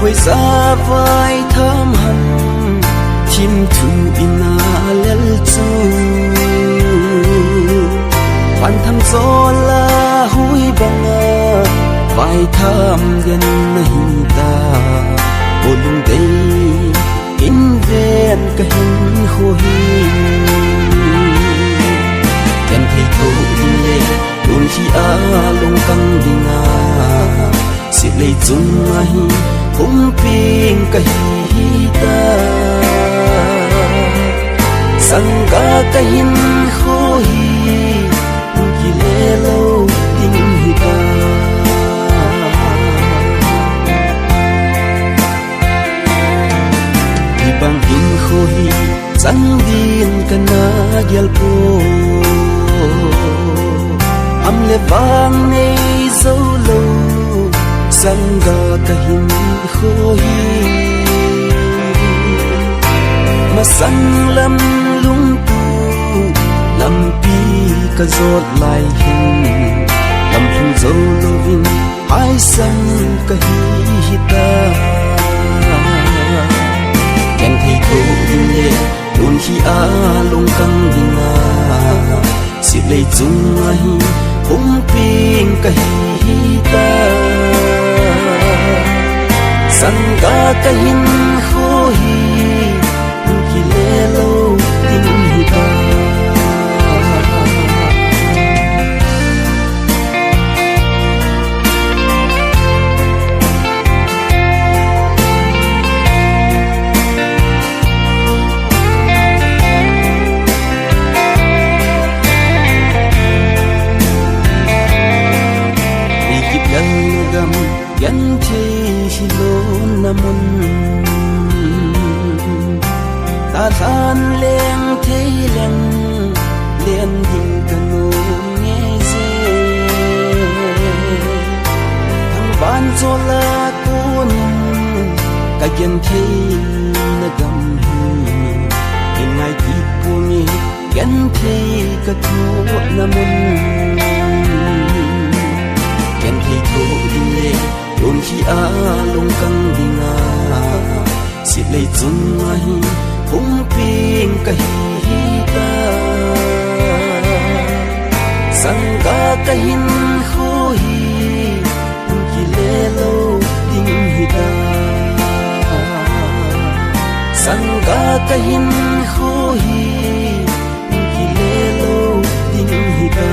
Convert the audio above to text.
khôi ra vai thơm hầm chim thu ina lel chu pan tham gió la hui banga vai thơm gen nahi ta bolung dei in ven ka hin ho hi ken thei tho in le dun hi a long kang dinga si le chung ai cũng ping ka hi ta sang ka ka hin kho hi ki le lo ding hi ta di bang hin kho hi sang din kana gyal po am le bang nei zo lo sanga kahin khoi masang lam lung tu lam pi ka zot lai hin lam thung zo lovin ai sang ka hi ta ken thei tho in le dun hi a long kang dinga si le chung ai hum ping ka hi ta sang ka ka hin kho hi ki le lo ding hi ta yan thi hi lo namun ta than leng thei leng len hin kanu nge je thang ban cho la kun ka yan thei na gam hi in ngai ki pu ni yan thei ka thu namun yan thei tho in le dun hi a long kang dinga si le chung ai hum ping ka hi ta sang ka ka hin kho hi ki le lo ding hi ta sang ka ka hin kho hi ki le lo ding hi ta